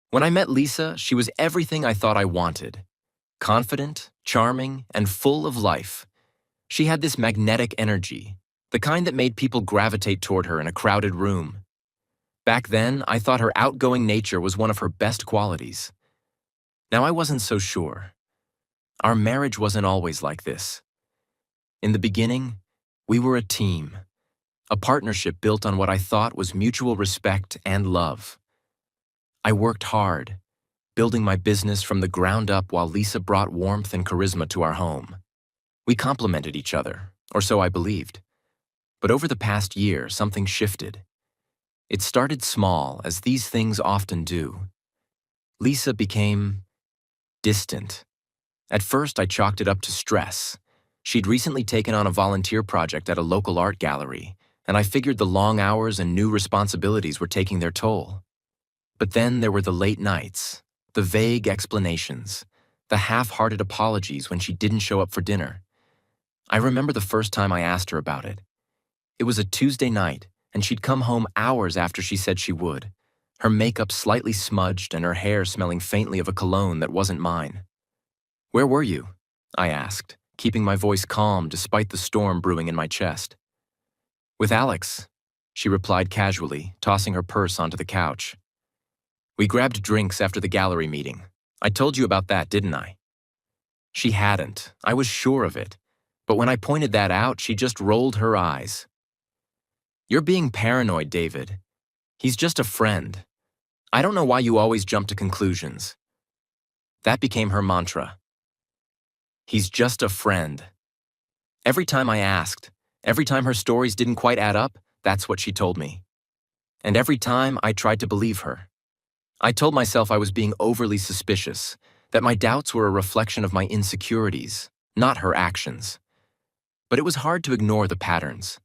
When I met Lisa, she was everything I thought I wanted. Confident, charming, and full of life. She had this magnetic energy, the kind that made people gravitate toward her in a crowded room. Back then, I thought her outgoing nature was one of her best qualities. Now I wasn't so sure. Our marriage wasn't always like this. In the beginning, we were a team, a partnership built on what I thought was mutual respect and love. I worked hard, building my business from the ground up while Lisa brought warmth and charisma to our home. We complemented each other, or so I believed. But over the past year, something shifted. It started small, as these things often do. Lisa became distant. At first, I chalked it up to stress. She'd recently taken on a volunteer project at a local art gallery, and I figured the long hours and new responsibilities were taking their toll. But then there were the late nights, the vague explanations, the half-hearted apologies when she didn't show up for dinner. I remember the first time I asked her about it. It was a Tuesday night, and she'd come home hours after she said she would, her makeup slightly smudged and her hair smelling faintly of a cologne that wasn't mine. "Where were you?" I asked, keeping my voice calm despite the storm brewing in my chest. "With Alex," she replied casually, tossing her purse onto the couch. "We grabbed drinks after the gallery meeting. I told you about that, didn't I?" She hadn't. I was sure of it. But when I pointed that out, she just rolled her eyes. "You're being paranoid, David. He's just a friend. I don't know why you always jump to conclusions." That became her mantra. He's just a friend. Every time I asked, every time her stories didn't quite add up, that's what she told me. And every time I tried to believe her. I told myself I was being overly suspicious, that my doubts were a reflection of my insecurities, not her actions. But it was hard to ignore the patterns.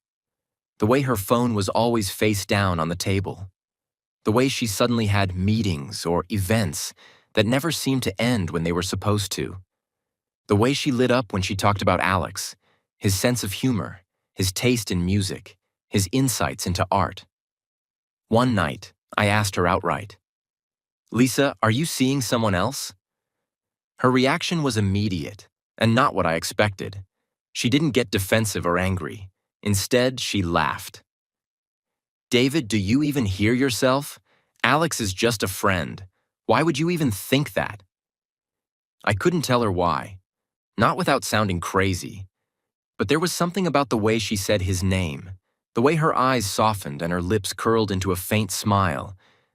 The way her phone was always face down on the table. The way she suddenly had meetings or events that never seemed to end when they were supposed to. The way she lit up when she talked about Alex, his sense of humor, his taste in music, his insights into art. One night, I asked her outright, "Lisa, are you seeing someone else?" Her reaction was immediate, and not what I expected. She didn't get defensive or angry. Instead, she laughed. "David, do you even hear yourself? Alex is just a friend. Why would you even think that?" I couldn't tell her why. Not without sounding crazy. But there was something about the way she said his name, the way her eyes softened and her lips curled into a faint smile,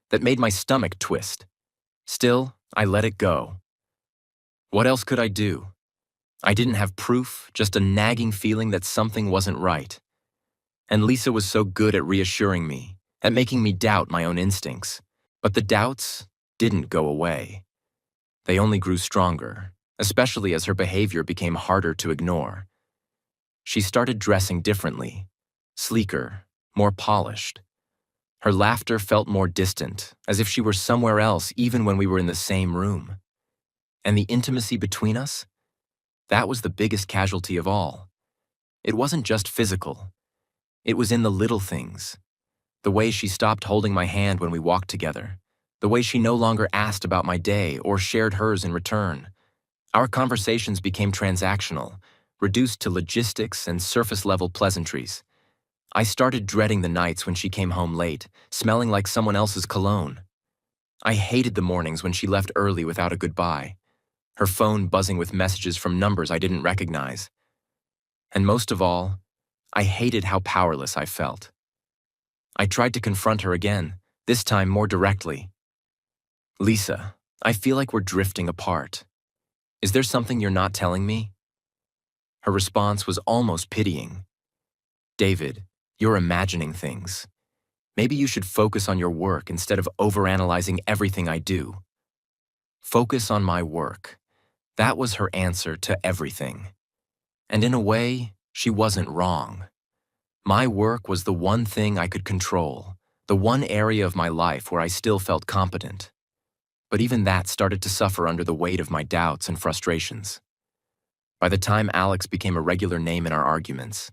that made my stomach twist. Still, I let it go. What else could I do? I didn't have proof, just a nagging feeling that something wasn't right. And Lisa was so good at reassuring me, at making me doubt my own instincts. But the doubts didn't go away. They only grew stronger, especially as her behavior became harder to ignore. She started dressing differently, sleeker, more polished. Her laughter felt more distant, as if she were somewhere else even when we were in the same room. And the intimacy between us? That was the biggest casualty of all. It wasn't just physical. It was in the little things. The way she stopped holding my hand when we walked together. The way she no longer asked about my day or shared hers in return. Our conversations became transactional, reduced to logistics and surface-level pleasantries. I started dreading the nights when she came home late, smelling like someone else's cologne. I hated the mornings when she left early without a goodbye, her phone buzzing with messages from numbers I didn't recognize. And most of all, I hated how powerless I felt. I tried to confront her again, this time more directly. "Lisa, I feel like we're drifting apart. Is there something you're not telling me?" Her response was almost pitying. "David, you're imagining things. Maybe you should focus on your work instead of overanalyzing everything I do." Focus on my work. That was her answer to everything. And in a way, she wasn't wrong. My work was the one thing I could control, the one area of my life where I still felt competent. But even that started to suffer under the weight of my doubts and frustrations. By the time Alex became a regular name in our arguments,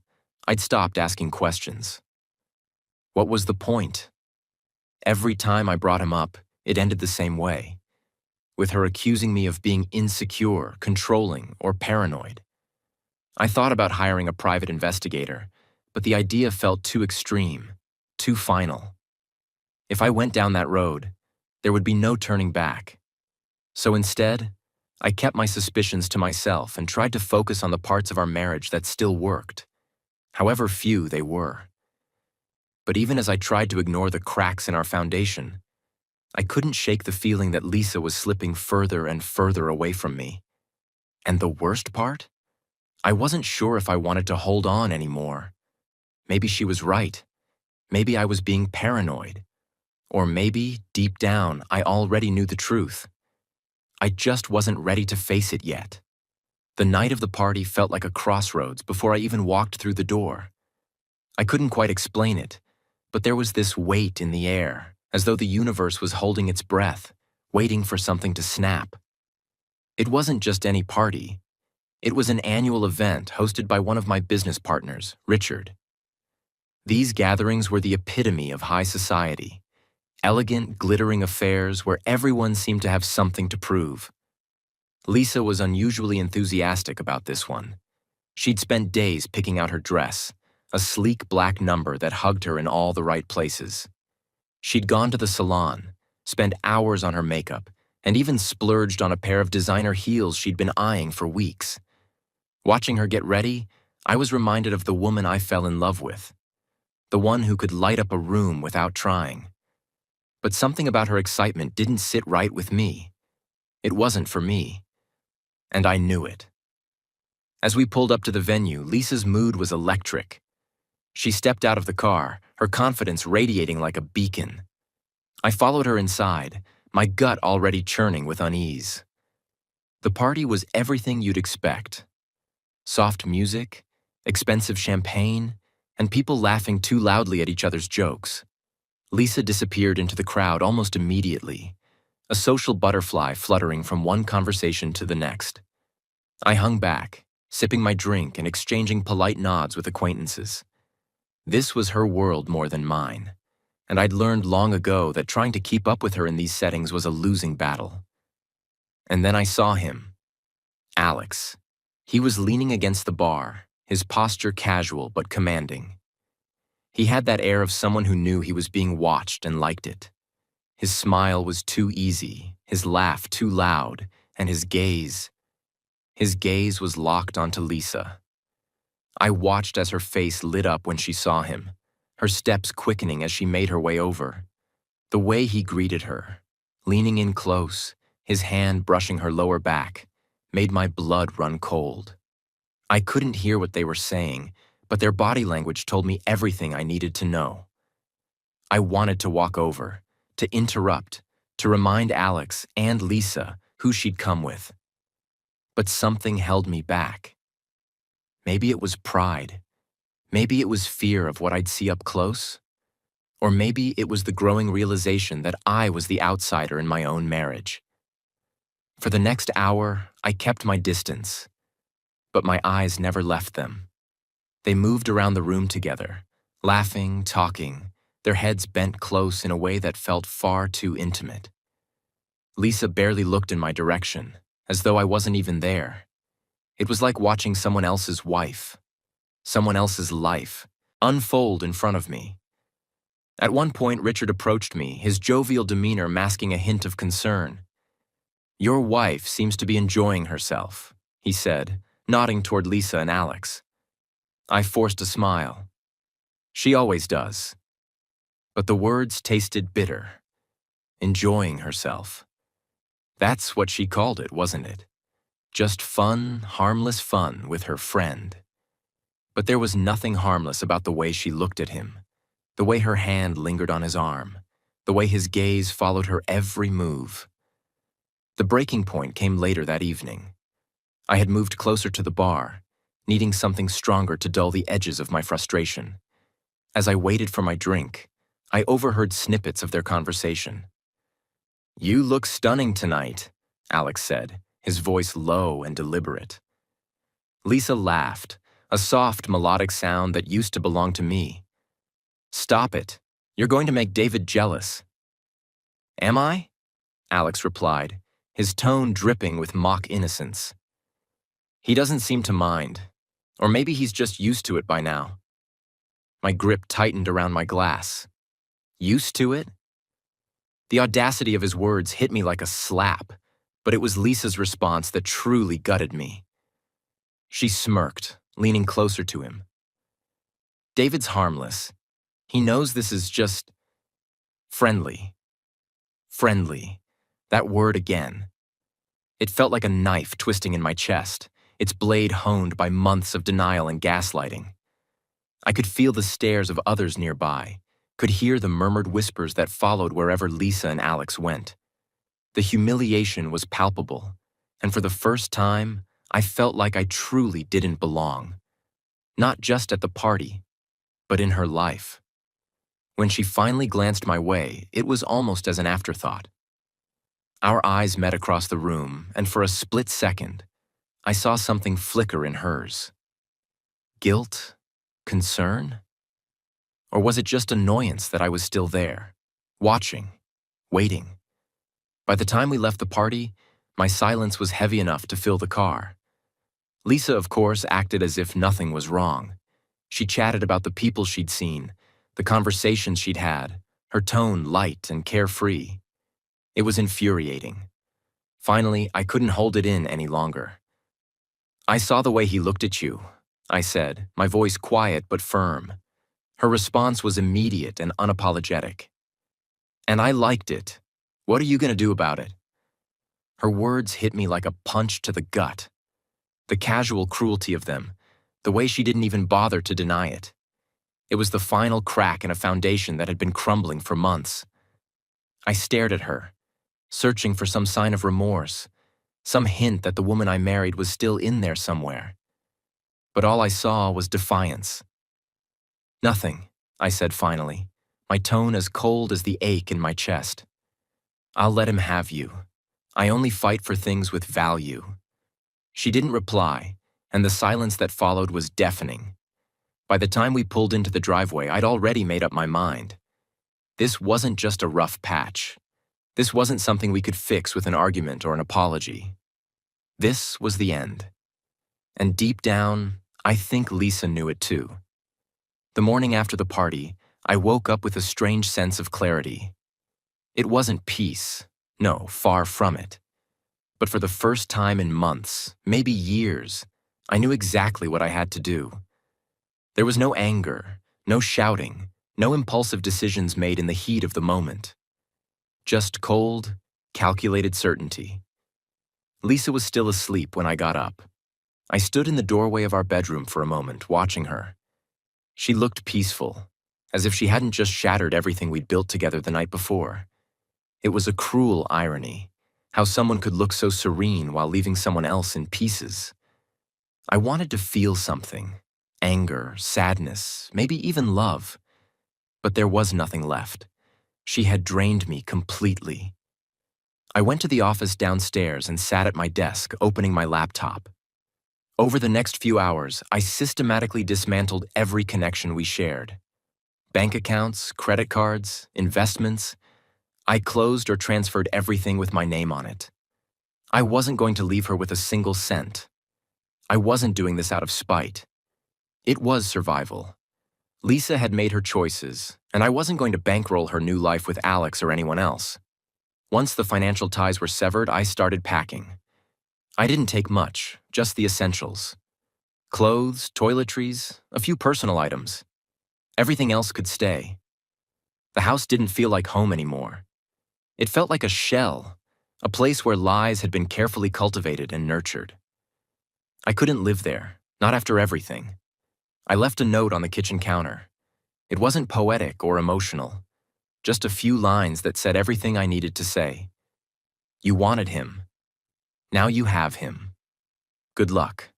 I'd stopped asking questions. What was the point? Every time I brought him up, it ended the same way, with her accusing me of being insecure, controlling, or paranoid. I thought about hiring a private investigator, but the idea felt too extreme, too final. If I went down that road, there would be no turning back. So instead, I kept my suspicions to myself and tried to focus on the parts of our marriage that still worked, however few they were. But even as I tried to ignore the cracks in our foundation, I couldn't shake the feeling that Lisa was slipping further and further away from me. And the worst part? I wasn't sure if I wanted to hold on anymore. Maybe she was right. Maybe I was being paranoid. Or maybe, deep down, I already knew the truth. I just wasn't ready to face it yet. The night of the party felt like a crossroads before I even walked through the door. I couldn't quite explain it, but there was this weight in the air, as though the universe was holding its breath, waiting for something to snap. It wasn't just any party. It was an annual event hosted by one of my business partners, Richard. These gatherings were the epitome of high society, elegant, glittering affairs where everyone seemed to have something to prove. Lisa was unusually enthusiastic about this one. She'd spent days picking out her dress, a sleek black number that hugged her in all the right places. She'd gone to the salon, spent hours on her makeup, and even splurged on a pair of designer heels she'd been eyeing for weeks. Watching her get ready, I was reminded of the woman I fell in love with, the one who could light up a room without trying. But something about her excitement didn't sit right with me. It wasn't for me. And I knew it. As we pulled up to the venue, Lisa's mood was electric. She stepped out of the car, her confidence radiating like a beacon. I followed her inside, my gut already churning with unease. The party was everything you'd expect. Soft music, expensive champagne, and people laughing too loudly at each other's jokes. Lisa disappeared into the crowd almost immediately, a social butterfly fluttering from one conversation to the next. I hung back, sipping my drink and exchanging polite nods with acquaintances. This was her world more than mine, and I'd learned long ago that trying to keep up with her in these settings was a losing battle. And then I saw him. Alex. He was leaning against the bar, his posture casual but commanding. He had that air of someone who knew he was being watched and liked it. His smile was too easy, his laugh too loud, and his gaze was locked onto Lisa. I watched as her face lit up when she saw him, her steps quickening as she made her way over. The way he greeted her, leaning in close, his hand brushing her lower back, made my blood run cold. I couldn't hear what they were saying, but their body language told me everything I needed to know. I wanted to walk over, to interrupt, to remind Alex and Lisa who she'd come with. But something held me back. Maybe it was pride. Maybe it was fear of what I'd see up close. Or maybe it was the growing realization that I was the outsider in my own marriage. For the next hour, I kept my distance, but my eyes never left them. They moved around the room together, laughing, talking, their heads bent close in a way that felt far too intimate. Lisa barely looked in my direction, as though I wasn't even there. It was like watching someone else's wife, someone else's life, unfold in front of me. At one point, Richard approached me, his jovial demeanor masking a hint of concern. "Your wife seems to be enjoying herself," he said, nodding toward Lisa and Alex. I forced a smile. She always does. But the words tasted bitter. Enjoying herself. That's what she called it, wasn't it? Just fun, harmless fun with her friend. But there was nothing harmless about the way she looked at him, the way her hand lingered on his arm, the way his gaze followed her every move. The breaking point came later that evening. I had moved closer to the bar, needing something stronger to dull the edges of my frustration. As I waited for my drink, I overheard snippets of their conversation. "You look stunning tonight," Alex said, his voice low and deliberate. Lisa laughed, a soft, melodic sound that used to belong to me. "Stop it. You're going to make David jealous." "Am I?" Alex replied, his tone dripping with mock innocence. He doesn't seem to mind, or maybe he's just used to it by now. My grip tightened around my glass. Used to it? The audacity of his words hit me like a slap, but it was Lisa's response that truly gutted me. She smirked, leaning closer to him. David's harmless. He knows this is just friendly. Friendly. That word again. It felt like a knife twisting in my chest, its blade honed by months of denial and gaslighting. I could feel the stares of others nearby, could hear the murmured whispers that followed wherever Lisa and Alex went. The humiliation was palpable, and for the first time, I felt like I truly didn't belong. Not just at the party, but in her life. When she finally glanced my way, it was almost as an afterthought. Our eyes met across the room, and for a split second, I saw something flicker in hers. Guilt? Concern? Or was it just annoyance that I was still there, watching, waiting? By the time we left the party, my silence was heavy enough to fill the car. Lisa, of course, acted as if nothing was wrong. She chatted about the people she'd seen, the conversations she'd had, her tone light and carefree. It was infuriating. Finally, I couldn't hold it in any longer. I saw the way he looked at you, I said, my voice quiet but firm. Her response was immediate and unapologetic. And I liked it. What are you going to do about it? Her words hit me like a punch to the gut. The casual cruelty of them, the way she didn't even bother to deny it. It was the final crack in a foundation that had been crumbling for months. I stared at her, searching for some sign of remorse, some hint that the woman I married was still in there somewhere. But all I saw was defiance. Nothing, I said finally, my tone as cold as the ache in my chest. I'll let him have you. I only fight for things with value. She didn't reply, and the silence that followed was deafening. By the time we pulled into the driveway, I'd already made up my mind. This wasn't just a rough patch. This wasn't something we could fix with an argument or an apology. This was the end. And deep down, I think Lisa knew it too. The morning after the party, I woke up with a strange sense of clarity. It wasn't peace. No, far from it. But for the first time in months, maybe years, I knew exactly what I had to do. There was no anger, no shouting, no impulsive decisions made in the heat of the moment. Just cold, calculated certainty. Lisa was still asleep when I got up. I stood in the doorway of our bedroom for a moment, watching her. She looked peaceful, as if she hadn't just shattered everything we'd built together the night before. It was a cruel irony, how someone could look so serene while leaving someone else in pieces. I wanted to feel something. Anger, sadness, maybe even love. But there was nothing left. She had drained me completely. I went to the office downstairs and sat at my desk, opening my laptop. Over the next few hours, I systematically dismantled every connection we shared. Bank accounts, credit cards, investments. I closed or transferred everything with my name on it. I wasn't going to leave her with a single cent. I wasn't doing this out of spite. It was survival. Lisa had made her choices, and I wasn't going to bankroll her new life with Alex or anyone else. Once the financial ties were severed, I started packing. I didn't take much, just the essentials. Clothes, toiletries, a few personal items. Everything else could stay. The house didn't feel like home anymore. It felt like a shell, a place where lies had been carefully cultivated and nurtured. I couldn't live there, not after everything. I left a note on the kitchen counter. It wasn't poetic or emotional, just a few lines that said everything I needed to say. You wanted him. Now you have him. Good luck.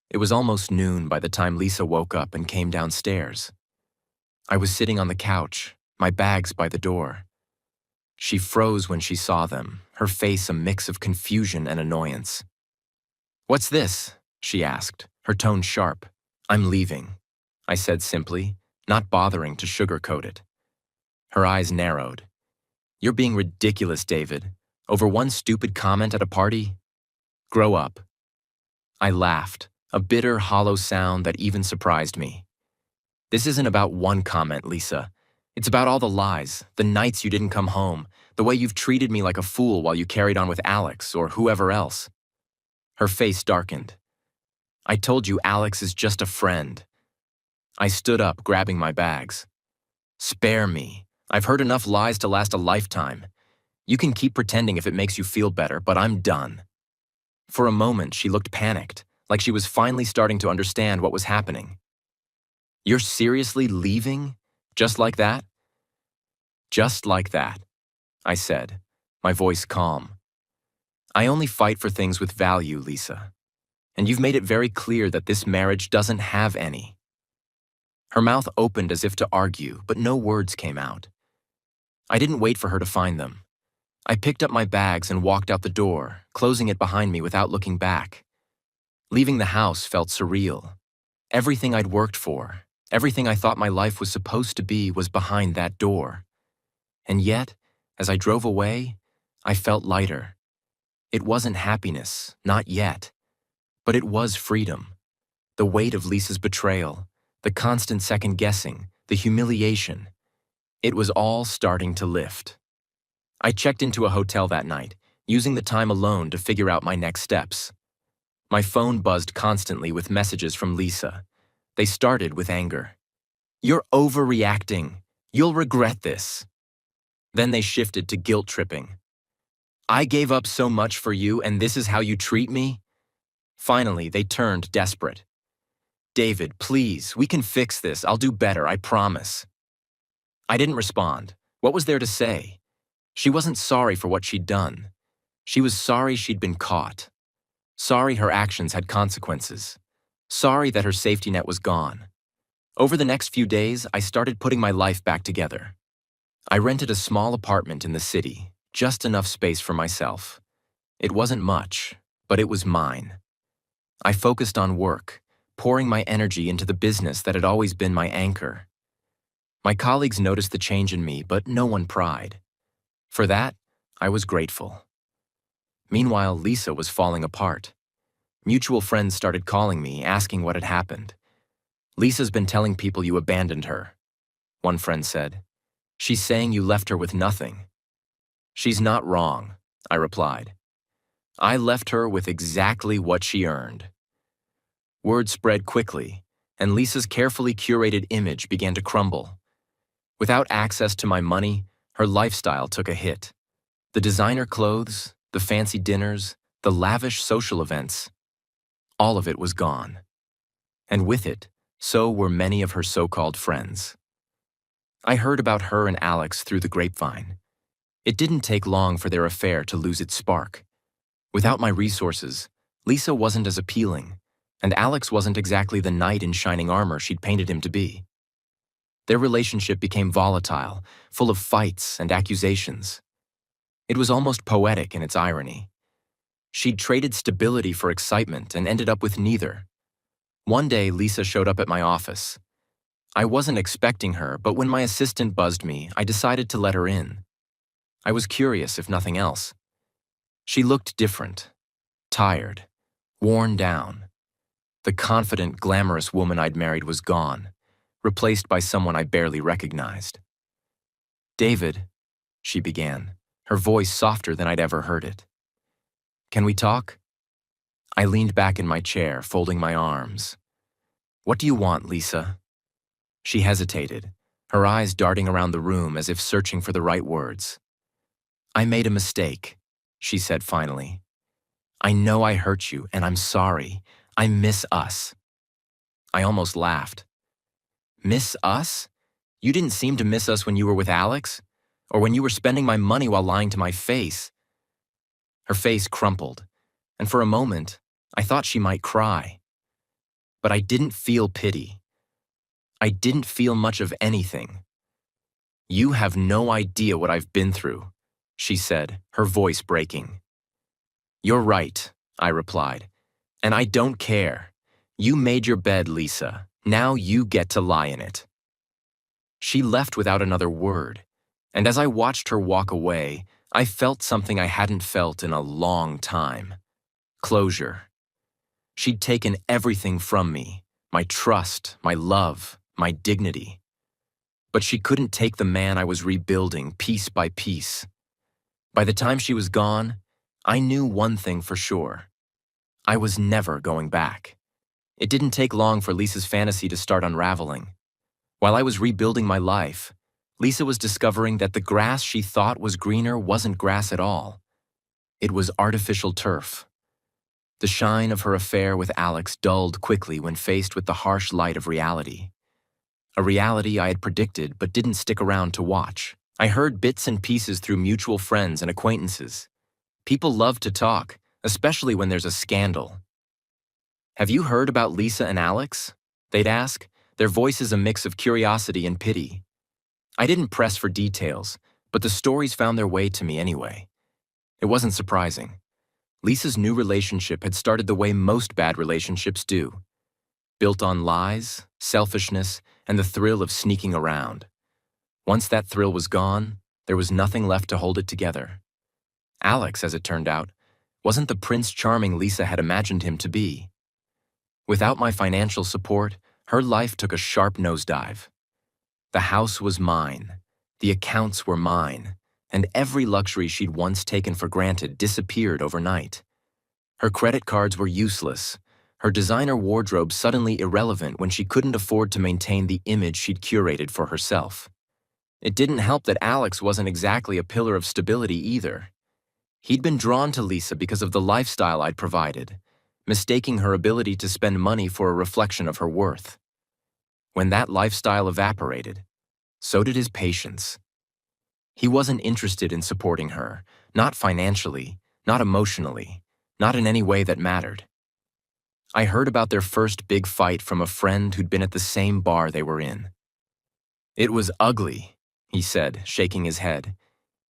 It was almost noon by the time Lisa woke up and came downstairs. I was sitting on the couch, my bags by the door. She froze when she saw them, her face a mix of confusion and annoyance. "What's this?" she asked, her tone sharp. "I'm leaving," I said simply, not bothering to sugarcoat it. Her eyes narrowed. You're being ridiculous, David. Over one stupid comment at a party? Grow up. I laughed, a bitter, hollow sound that even surprised me. This isn't about one comment, Lisa. It's about all the lies, the nights you didn't come home, the way you've treated me like a fool while you carried on with Alex or whoever else. Her face darkened. I told you Alex is just a friend. I stood up, grabbing my bags. Spare me. I've heard enough lies to last a lifetime. You can keep pretending if it makes you feel better, but I'm done. For a moment, she looked panicked, like she was finally starting to understand what was happening. You're seriously leaving? Just like that? Just like that, I said, my voice calm. I only fight for things with value, Lisa. And you've made it very clear that this marriage doesn't have any. Her mouth opened as if to argue, but no words came out. I didn't wait for her to find them. I picked up my bags and walked out the door, closing it behind me without looking back. Leaving the house felt surreal. Everything I'd worked for, everything I thought my life was supposed to be was behind that door. And yet, as I drove away, I felt lighter. It wasn't happiness, not yet. But it was freedom. The weight of Lisa's betrayal, the constant second-guessing, the humiliation. It was all starting to lift. I checked into a hotel that night, using the time alone to figure out my next steps. My phone buzzed constantly with messages from Lisa. They started with anger. You're overreacting. You'll regret this. Then they shifted to guilt-tripping. I gave up so much for you, and this is how you treat me? Finally, they turned desperate. David, please, we can fix this. I'll do better, I promise. I didn't respond. What was there to say? She wasn't sorry for what she'd done. She was sorry she'd been caught. Sorry her actions had consequences. Sorry that her safety net was gone. Over the next few days, I started putting my life back together. I rented a small apartment in the city, just enough space for myself. It wasn't much, but it was mine. I focused on work, pouring my energy into the business that had always been my anchor. My colleagues noticed the change in me, but no one pried. For that, I was grateful. Meanwhile, Lisa was falling apart. Mutual friends started calling me, asking what had happened. Lisa's been telling people you abandoned her, one friend said. She's saying you left her with nothing. She's not wrong, I replied. I left her with exactly what she earned. Word spread quickly, and Lisa's carefully curated image began to crumble. Without access to my money, her lifestyle took a hit. The designer clothes, the fancy dinners, the lavish social events, all of it was gone. And with it, so were many of her so-called friends. I heard about her and Alex through the grapevine. It didn't take long for their affair to lose its spark. Without my resources, Lisa wasn't as appealing, and Alex wasn't exactly the knight in shining armor she'd painted him to be. Their relationship became volatile, full of fights and accusations. It was almost poetic in its irony. She'd traded stability for excitement and ended up with neither. One day, Lisa showed up at my office. I wasn't expecting her, but when my assistant buzzed me, I decided to let her in. I was curious, if nothing else. She looked different, tired, worn down. The confident, glamorous woman I'd married was gone, replaced by someone I barely recognized. David, she began, her voice softer than I'd ever heard it. Can we talk? I leaned back in my chair, folding my arms. What do you want, Lisa? She hesitated, her eyes darting around the room as if searching for the right words. I made a mistake, she said finally. I know I hurt you, and I'm sorry. I miss us. I almost laughed. Miss us? You didn't seem to miss us when you were with Alex, or when you were spending my money while lying to my face. Her face crumpled, and for a moment, I thought she might cry. But I didn't feel pity. I didn't feel much of anything. You have no idea what I've been through, she said, her voice breaking. You're right, I replied, and I don't care. You made your bed, Lisa. Now you get to lie in it. She left without another word, And as I watched her walk away, I felt something I hadn't felt in a long time. Closure. She'd taken everything from me, my trust, my love, my dignity. But she couldn't take the man I was rebuilding piece by piece. By the time she was gone, I knew one thing for sure. I was never going back. It didn't take long for Lisa's fantasy to start unraveling. While I was rebuilding my life, Lisa was discovering that the grass she thought was greener wasn't grass at all. It was artificial turf. The shine of her affair with Alex dulled quickly when faced with the harsh light of reality. A reality I had predicted but didn't stick around to watch. I heard bits and pieces through mutual friends and acquaintances. People love to talk, especially when there's a scandal. "Have you heard about Lisa and Alex?" they'd ask, their voices a mix of curiosity and pity. I didn't press for details, but the stories found their way to me anyway. It wasn't surprising. Lisa's new relationship had started the way most bad relationships do, built on lies, selfishness, and the thrill of sneaking around. Once that thrill was gone, there was nothing left to hold it together. Alex, as it turned out, wasn't the Prince Charming Lisa had imagined him to be. Without my financial support, her life took a sharp nosedive. The house was mine, the accounts were mine, and every luxury she'd once taken for granted disappeared overnight. Her credit cards were useless, her designer wardrobe suddenly irrelevant when she couldn't afford to maintain the image she'd curated for herself. It didn't help that Alex wasn't exactly a pillar of stability either. He'd been drawn to Lisa because of the lifestyle I'd provided, mistaking her ability to spend money for a reflection of her worth. When that lifestyle evaporated, so did his patience. He wasn't interested in supporting her, not financially, not emotionally, not in any way that mattered. I heard about their first big fight from a friend who'd been at the same bar they were in. "It was ugly," he said, shaking his head.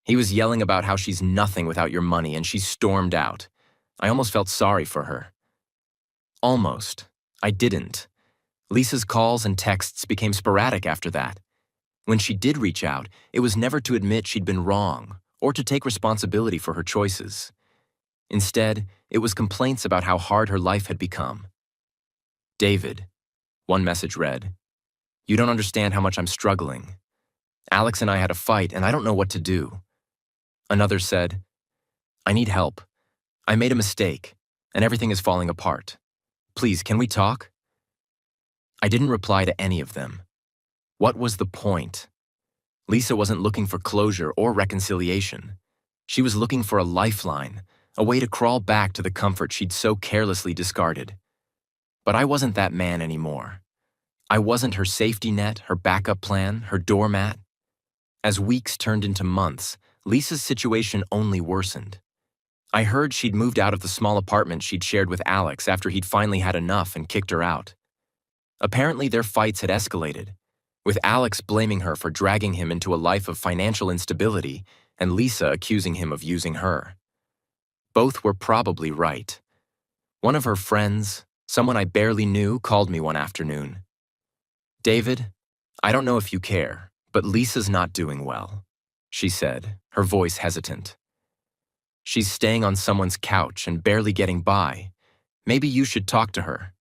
"He was yelling about how she's nothing without your money, and she stormed out. I almost felt sorry for her." Almost. I didn't. Lisa's calls and texts became sporadic after that. When she did reach out, it was never to admit she'd been wrong or to take responsibility for her choices. Instead, it was complaints about how hard her life had become. "David," one message read, "you don't understand how much I'm struggling. Alex and I had a fight, and I don't know what to do." Another said, "I need help. I made a mistake, and everything is falling apart. Please, can we talk?" I didn't reply to any of them. What was the point? Lisa wasn't looking for closure or reconciliation. She was looking for a lifeline, a way to crawl back to the comfort she'd so carelessly discarded. But I wasn't that man anymore. I wasn't her safety net, her backup plan, her doormat. As weeks turned into months, Lisa's situation only worsened. I heard she'd moved out of the small apartment she'd shared with Alex after he'd finally had enough and kicked her out. Apparently their fights had escalated, with Alex blaming her for dragging him into a life of financial instability and Lisa accusing him of using her. Both were probably right. One of her friends, someone I barely knew, called me one afternoon. "David, I don't know if you care, but Lisa's not doing well," she said, her voice hesitant. "She's staying on someone's couch and barely getting by. Maybe you should talk to her."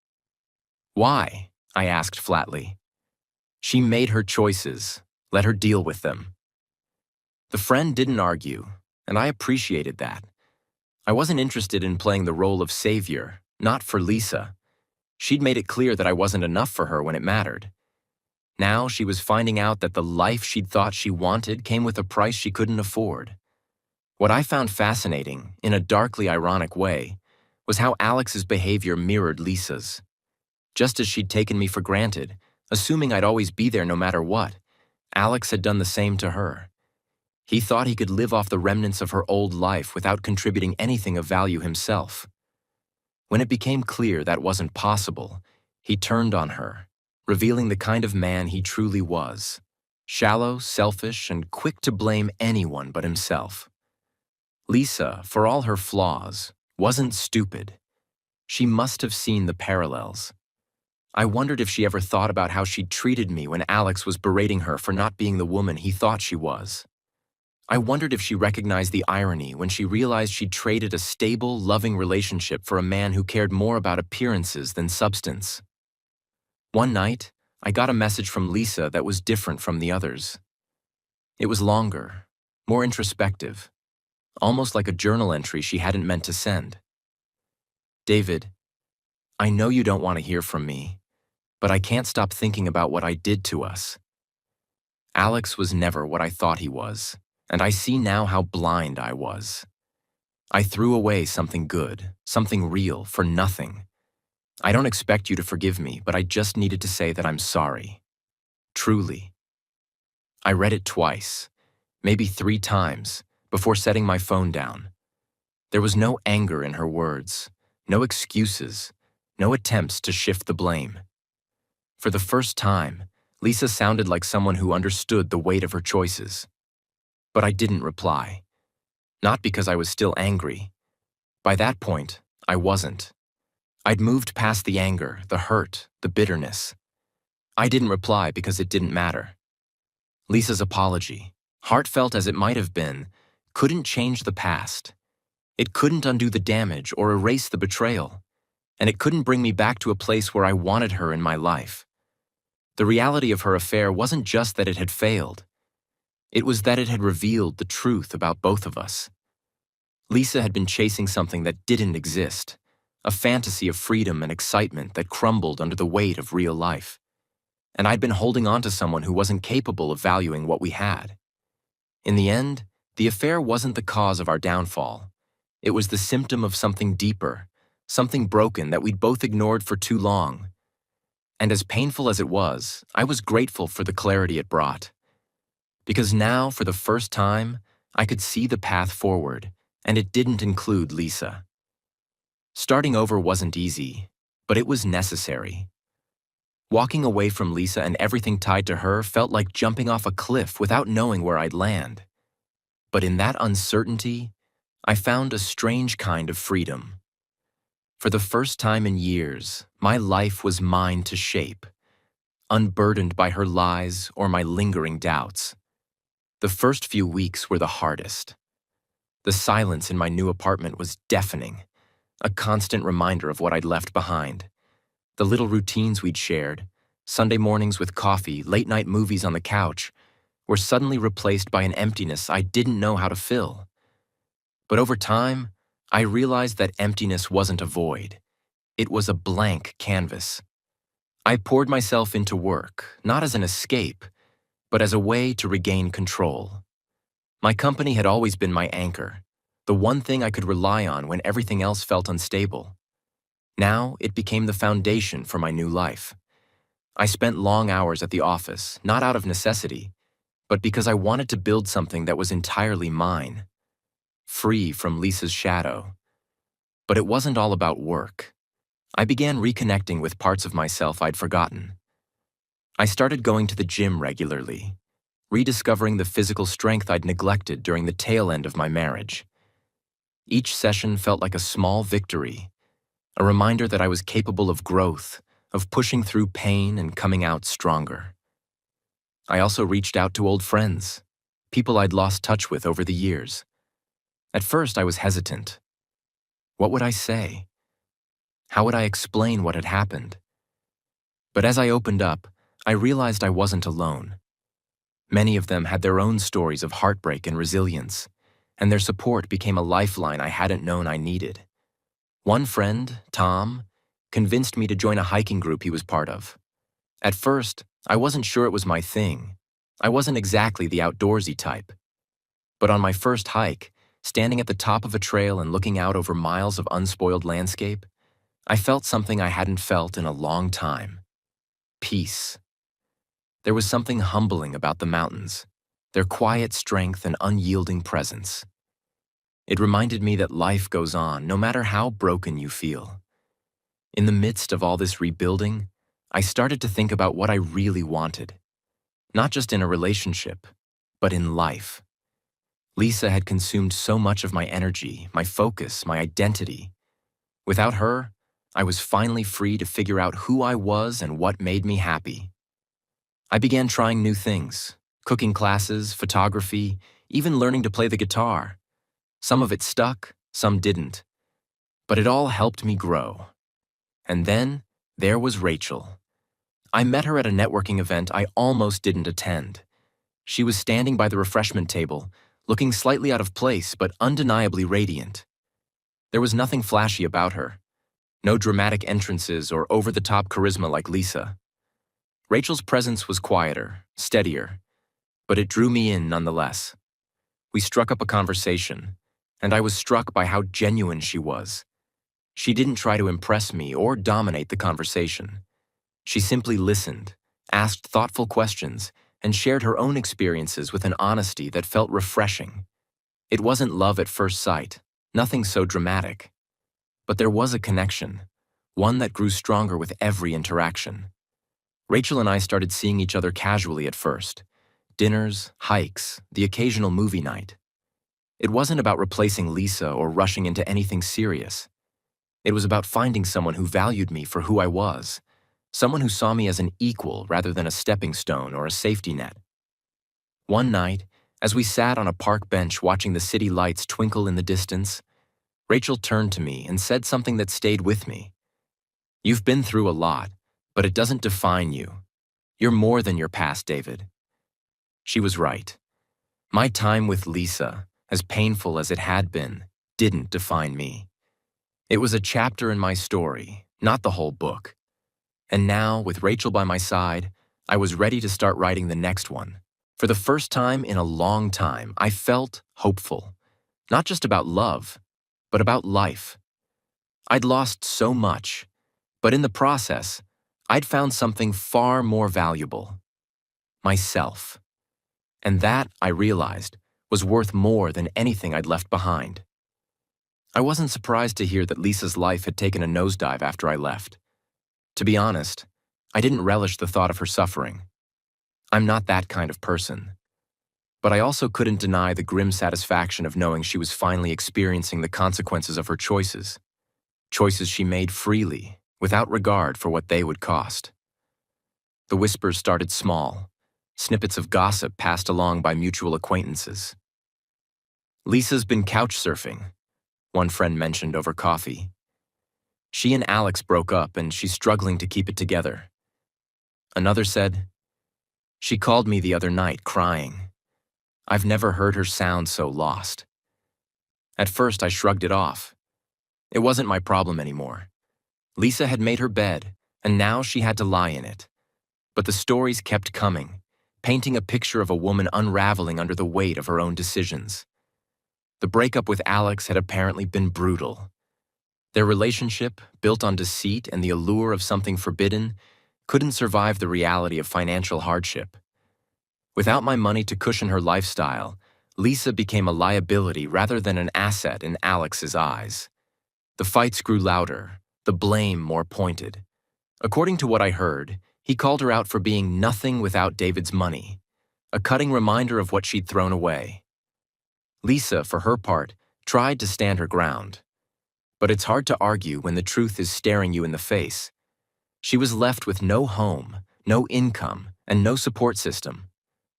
"Why?" I asked flatly. "She made her choices. Let her deal with them." The friend didn't argue, and I appreciated that. I wasn't interested in playing the role of savior, not for Lisa. She'd made it clear that I wasn't enough for her when it mattered. Now she was finding out that the life she'd thought she wanted came with a price she couldn't afford. What I found fascinating, in a darkly ironic way, was how Alex's behavior mirrored Lisa's. Just as she'd taken me for granted, assuming I'd always be there no matter what, Alex had done the same to her. He thought he could live off the remnants of her old life without contributing anything of value himself. When it became clear that wasn't possible, he turned on her, revealing the kind of man he truly was: shallow, selfish, and quick to blame anyone but himself. Lisa, for all her flaws, wasn't stupid. She must have seen the parallels. I wondered if she ever thought about how she'd treated me when Alex was berating her for not being the woman he thought she was. I wondered if she recognized the irony when she realized she'd traded a stable, loving relationship for a man who cared more about appearances than substance. One night, I got a message from Lisa that was different from the others. It was longer, more introspective, almost like a journal entry she hadn't meant to send. David, I know you don't want to hear from me, but I can't stop thinking about what I did to us. Alex was never what I thought he was, and I see now how blind I was. I threw away something good, something real, for nothing. I don't expect you to forgive me, but I just needed to say that I'm sorry. Truly. I read it twice, maybe 3 times, before setting my phone down. There was no anger in her words, no excuses, no attempts to shift the blame. For the first time, Lisa sounded like someone who understood the weight of her choices. But I didn't reply. Not because I was still angry. By that point, I wasn't. I'd moved past the anger, the hurt, the bitterness. I didn't reply because it didn't matter. Lisa's apology, heartfelt as it might have been, couldn't change the past. It couldn't undo the damage or erase the betrayal. And it couldn't bring me back to a place where I wanted her in my life. The reality of her affair wasn't just that it had failed. It was that it had revealed the truth about both of us. Lisa had been chasing something that didn't exist, a fantasy of freedom and excitement that crumbled under the weight of real life. And I'd been holding on to someone who wasn't capable of valuing what we had. In the end, the affair wasn't the cause of our downfall. It was the symptom of something deeper, something broken that we'd both ignored for too long. And as painful as it was, I was grateful for the clarity it brought. Because now, for the first time, I could see the path forward, and it didn't include Lisa. Starting over wasn't easy, but it was necessary. Walking away from Lisa and everything tied to her felt like jumping off a cliff without knowing where I'd land. But in that uncertainty, I found a strange kind of freedom. For the first time in years, my life was mine to shape, unburdened by her lies or my lingering doubts. The first few weeks were the hardest. The silence in my new apartment was deafening, a constant reminder of what I'd left behind. The little routines we'd shared, Sunday mornings with coffee, late-night movies on the couch, were suddenly replaced by an emptiness I didn't know how to fill. But over time, I realized that emptiness wasn't a void. It was a blank canvas. I poured myself into work, not as an escape, but as a way to regain control. My company had always been my anchor, the one thing I could rely on when everything else felt unstable. Now it became the foundation for my new life. I spent long hours at the office, not out of necessity, but because I wanted to build something that was entirely mine, free from Lisa's shadow. But it wasn't all about work. I began reconnecting with parts of myself I'd forgotten. I started going to the gym regularly, rediscovering the physical strength I'd neglected during the tail end of my marriage. Each session felt like a small victory, a reminder that I was capable of growth, of pushing through pain and coming out stronger. I also reached out to old friends, people I'd lost touch with over the years. At first, I was hesitant. What would I say? How would I explain what had happened? But as I opened up, I realized I wasn't alone. Many of them had their own stories of heartbreak and resilience, and their support became a lifeline I hadn't known I needed. One friend, Tom, convinced me to join a hiking group he was part of. At first, I wasn't sure it was my thing. I wasn't exactly the outdoorsy type. But on my first hike, standing at the top of a trail and looking out over miles of unspoiled landscape, I felt something I hadn't felt in a long time. Peace. There was something humbling about the mountains, their quiet strength and unyielding presence. It reminded me that life goes on no matter how broken you feel. In the midst of all this rebuilding, I started to think about what I really wanted. Not just in a relationship, but in life. Lisa had consumed so much of my energy, my focus, my identity. Without her, I was finally free to figure out who I was and what made me happy. I began trying new things, cooking classes, photography, even learning to play the guitar. Some of it stuck, some didn't. But it all helped me grow. And then there was Rachel. I met her at a networking event I almost didn't attend. She was standing by the refreshment table, looking slightly out of place but undeniably radiant. There was nothing flashy about her. No dramatic entrances or over-the-top charisma like Lisa. Rachel's presence was quieter, steadier, but it drew me in nonetheless. We struck up a conversation, and I was struck by how genuine she was. She didn't try to impress me or dominate the conversation. She simply listened, asked thoughtful questions, and shared her own experiences with an honesty that felt refreshing. It wasn't love at first sight, nothing so dramatic. But there was a connection, one that grew stronger with every interaction. Rachel and I started seeing each other casually at first. Dinners, hikes, the occasional movie night. It wasn't about replacing Lisa or rushing into anything serious. It was about finding someone who valued me for who I was, someone who saw me as an equal rather than a stepping stone or a safety net. One night, as we sat on a park bench watching the city lights twinkle in the distance, Rachel turned to me and said something that stayed with me. "You've been through a lot, but it doesn't define you. You're more than your past, David." She was right. My time with Lisa, as painful as it had been, didn't define me. It was a chapter in my story, not the whole book. And now, with Rachel by my side, I was ready to start writing the next one. For the first time in a long time, I felt hopeful. Not just about love, but about life. I'd lost so much, but in the process, I'd found something far more valuable. Myself. And that, I realized, was worth more than anything I'd left behind. I wasn't surprised to hear that Lisa's life had taken a nosedive after I left. To be honest, I didn't relish the thought of her suffering. I'm not that kind of person. But I also couldn't deny the grim satisfaction of knowing she was finally experiencing the consequences of her choices. Choices she made freely, without regard for what they would cost. The whispers started small. Snippets of gossip passed along by mutual acquaintances. "Lisa's been couch surfing," one friend mentioned over coffee. "She and Alex broke up and she's struggling to keep it together." Another said, "She called me the other night crying. I've never heard her sound so lost." At first I shrugged it off. It wasn't my problem anymore. Lisa had made her bed, and now she had to lie in it. But the stories kept coming, painting a picture of a woman unraveling under the weight of her own decisions. The breakup with Alex had apparently been brutal. Their relationship, built on deceit and the allure of something forbidden, couldn't survive the reality of financial hardship. Without my money to cushion her lifestyle, Lisa became a liability rather than an asset in Alex's eyes. The fights grew louder, the blame more pointed. According to what I heard, he called her out for being nothing without David's money, a cutting reminder of what she'd thrown away. Lisa, for her part, tried to stand her ground. But it's hard to argue when the truth is staring you in the face. She was left with no home, no income, and no support system.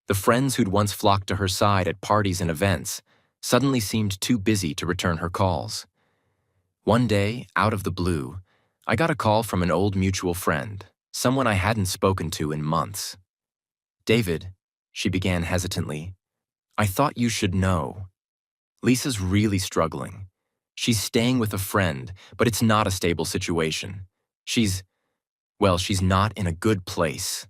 The friends who'd once flocked to her side at parties and events suddenly seemed too busy to return her calls. One day, out of the blue, I got a call from an old mutual friend, someone I hadn't spoken to in months. "David," she began hesitantly, "I thought you should know. Lisa's really struggling. She's staying with a friend, but it's not a stable situation. She's not in a good place."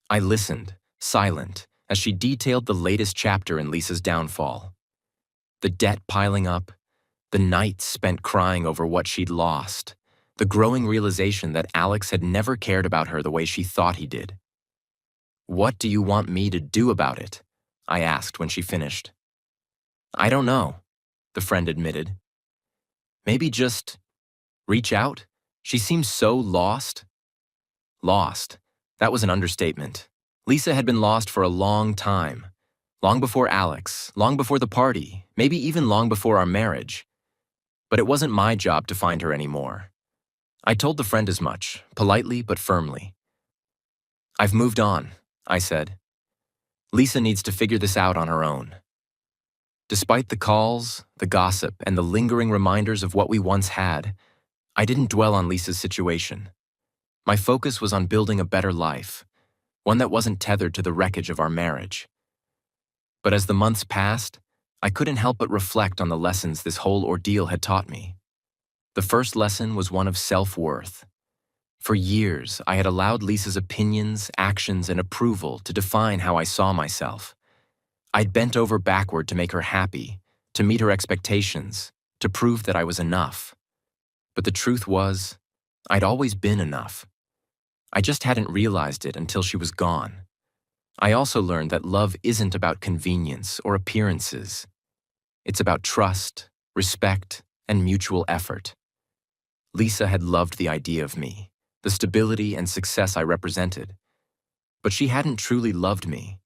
I listened, silent, as she detailed the latest chapter in Lisa's downfall. The debt piling up, the nights spent crying over what she'd lost, the growing realization that Alex had never cared about her the way she thought he did. "What do you want me to do about it?" I asked when she finished. "I don't know," the friend admitted. "Maybe just reach out? She seems so lost." Lost. That was an understatement. Lisa had been lost for a long time. Long before Alex, long before the party, maybe even long before our marriage. But it wasn't my job to find her anymore. I told the friend as much, politely but firmly. "I've moved on," I said. "Lisa needs to figure this out on her own." Despite the calls, the gossip, and the lingering reminders of what we once had, I didn't dwell on Lisa's situation. My focus was on building a better life, one that wasn't tethered to the wreckage of our marriage. But as the months passed, I couldn't help but reflect on the lessons this whole ordeal had taught me. The first lesson was one of self-worth. For years, I had allowed Lisa's opinions, actions, and approval to define how I saw myself. I'd bent over backward to make her happy, to meet her expectations, to prove that I was enough. But the truth was, I'd always been enough. I just hadn't realized it until she was gone. I also learned that love isn't about convenience or appearances. It's about trust, respect, and mutual effort. Lisa had loved the idea of me, the stability and success I represented. But she hadn't truly loved me,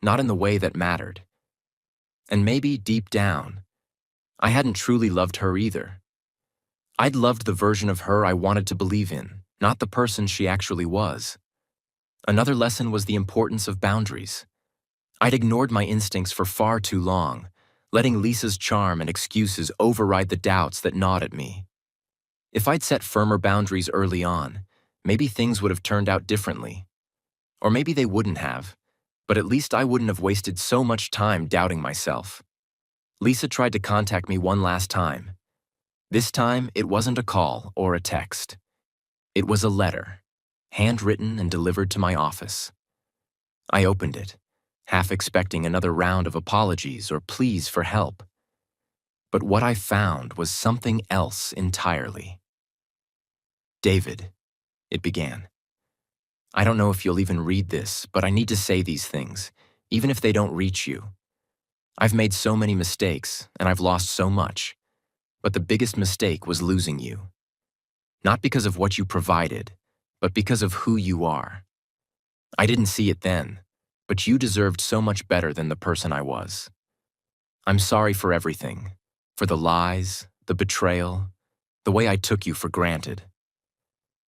not in the way that mattered. And maybe deep down, I hadn't truly loved her either. I'd loved the version of her I wanted to believe in, not the person she actually was. Another lesson was the importance of boundaries. I'd ignored my instincts for far too long, letting Lisa's charm and excuses override the doubts that gnawed at me. If I'd set firmer boundaries early on, maybe things would have turned out differently. Or maybe they wouldn't have, but at least I wouldn't have wasted so much time doubting myself. Lisa tried to contact me one last time. This time, it wasn't a call or a text. It was a letter, handwritten and delivered to my office. I opened it, half expecting another round of apologies or pleas for help. But what I found was something else entirely. David, it began. I don't know if you'll even read this, but I need to say these things, even if they don't reach you. I've made so many mistakes, and I've lost so much. But the biggest mistake was losing you. Not because of what you provided, but because of who you are. I didn't see it then, but you deserved so much better than the person I was. I'm sorry for everything, for the lies, the betrayal, the way I took you for granted.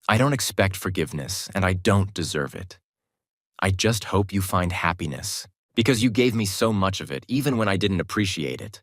I don't expect forgiveness, and I don't deserve it. I just hope you find happiness, because you gave me so much of it, even when I didn't appreciate it.